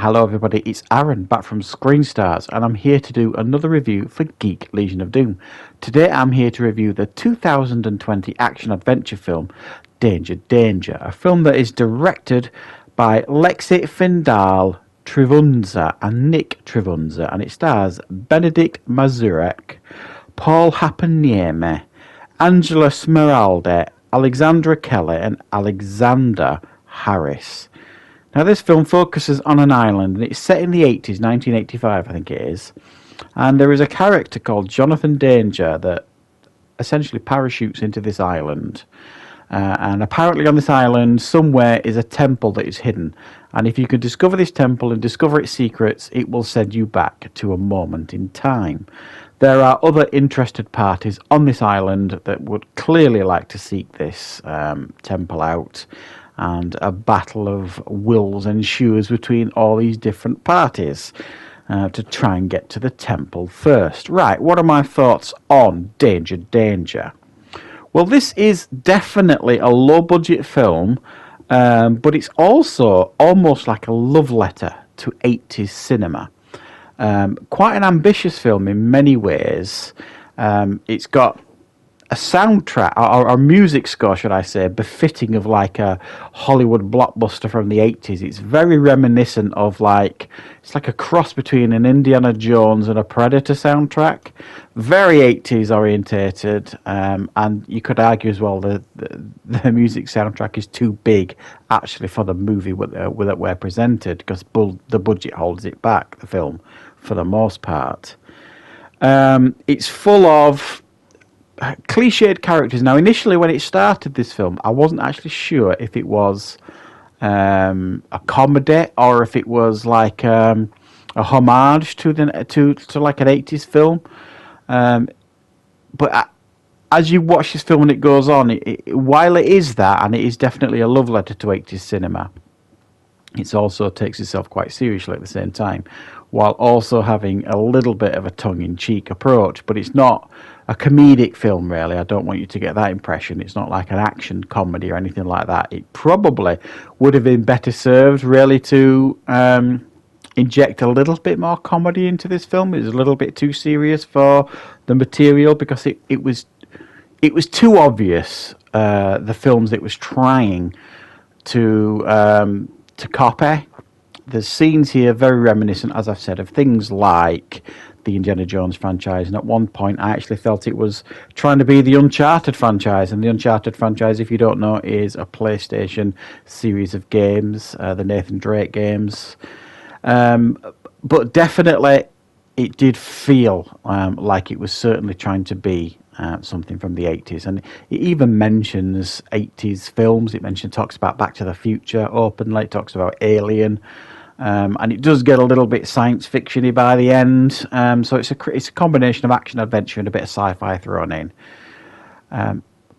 Hello everybody, it's Aaran back from Screenstars and I'm here to do another review for Geek Legion of Doom. Today I'm here to review the 2020 action-adventure film Danger Danger, a film that is directed by Lexi Findal Trivunza and Nick Trivunza, and it stars Benedict Mazurek, Paul Hapanieme, Angela Smeralda, Alexandra Kelly and Alexander Harris. Now, this film focuses on an island, and it's set in the 80s, 1985, I think it is. And there is a character called Jonathan Danger that essentially parachutes into this island. And apparently on this island, somewhere is a temple that is hidden. And if you can discover this temple and discover its secrets, it will send you back to a moment in time. There are other interested parties on this island that would clearly like to seek this temple out. And a battle of wills ensues between all these different parties to try and get to the temple first. Right, what are my thoughts on Danger Danger? Well, this is definitely a low-budget film, but it's also almost like a love letter to 80s cinema. Quite an ambitious film in many ways. It's got a soundtrack, or a music score, should I say, befitting of like a Hollywood blockbuster from the 80s. It's very reminiscent of it's like a cross between an Indiana Jones and a Predator soundtrack. Very 80s orientated, and you could argue as well that the music soundtrack is too big actually for the movie that we're presented, because the budget holds it back, the film, for the most part. It's full of cliched characters. Now, initially when it started, this film, I wasn't actually sure if it was a comedy or if it was like a homage to like an 80s film. But as you watch this film and it goes on, while it is that, and it is definitely a love letter to 80s cinema, it also takes itself quite seriously at the same time, while also having a little bit of a tongue-in-cheek approach. But it's not a comedic film, really. I don't want you to get that impression. It's not like an action comedy or anything like that. It probably would have been better served, really, to inject a little bit more comedy into this film. It was a little bit too serious for the material, because it was too obvious, the films it was trying to copy. The scenes here very reminiscent, as I've said, of things like the Indiana Jones franchise, and at one point I actually felt it was trying to be the Uncharted franchise. And the Uncharted franchise, if you don't know, is a PlayStation series of games, the Nathan Drake games. But definitely it did feel like it was certainly trying to be something from the 80s. And it even mentions 80s films. It talks about Back to the Future openly. It talks about Alien. And it does get a little bit science fiction-y by the end. So it's a combination of action-adventure and a bit of sci-fi thrown in.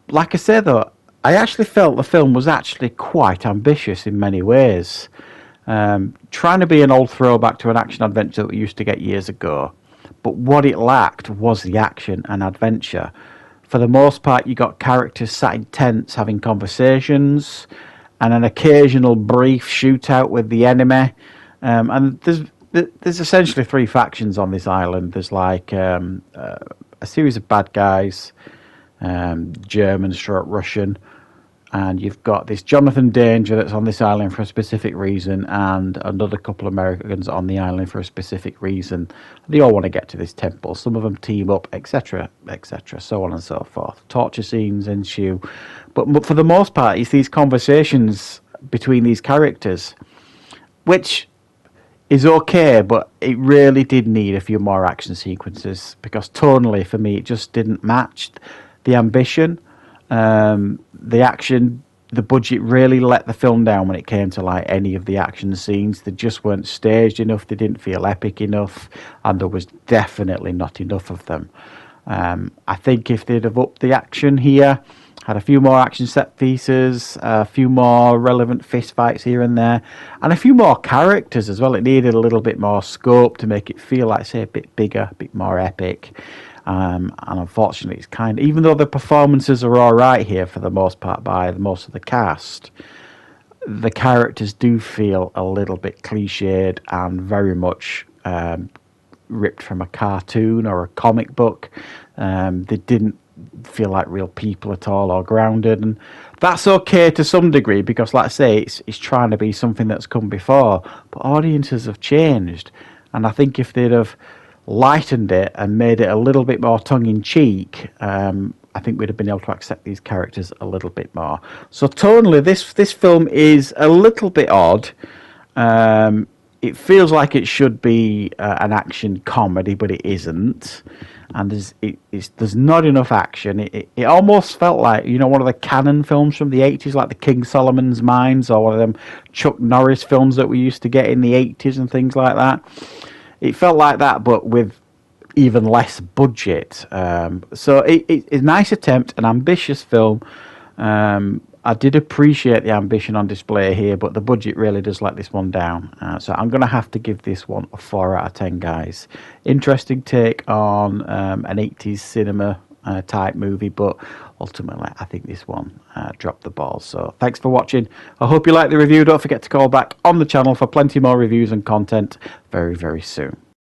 Like I said, though, I actually felt the film was actually quite ambitious in many ways. Trying to be an old throwback to an action-adventure that we used to get years ago. But what it lacked was the action and adventure. For the most part, you got characters sat in tents having conversations, and an occasional brief shootout with the enemy. And there's essentially three factions on this island. There's like a series of bad guys, German, Russian, and you've got this Jonathan Danger that's on this island for a specific reason, and another couple of Americans on the island for a specific reason. They all want to get to this temple. Some of them team up, etc., etc., so on and so forth. Torture scenes ensue. But for the most part, it's these conversations between these characters, which is okay, but it really did need a few more action sequences, because tonally, for me, it just didn't match the ambition. The action, the budget really let the film down when it came to like any of the action scenes. They just weren't staged enough. They didn't feel epic enough, and there was definitely not enough of them. I think if they'd have upped the action here, had a few more action set pieces, a few more relevant fist fights here and there, and a few more characters as well. It needed a little bit more scope to make it feel like, say, a bit bigger, a bit more epic. And unfortunately, it's even though the performances are all right here for the most part by most of the cast, the characters do feel a little bit cliched and very much ripped from a cartoon or a comic book. They didn't feel like real people at all or grounded, and that's okay to some degree because, like I say, it's trying to be something that's come before, but audiences have changed, and I think if they'd have lightened it and made it a little bit more tongue-in-cheek, I think we'd have been able to accept these characters a little bit more. So tonally, this film is a little bit odd. It feels like it should be an action comedy, but it isn't. And there's not enough action. It almost felt like, one of the canon films from the 80s, like the King Solomon's Mines, or one of them Chuck Norris films that we used to get in the 80s and things like that. It felt like that, but with even less budget. So it's a nice attempt, an ambitious film. I did appreciate the ambition on display here, but the budget really does let this one down. So I'm going to have to give this one a 4 out of 10, guys. Interesting take on an 80s cinema type movie, but ultimately I think this one dropped the ball. So thanks for watching. I hope you liked the review. Don't forget to call back on the channel for plenty more reviews and content very, very soon.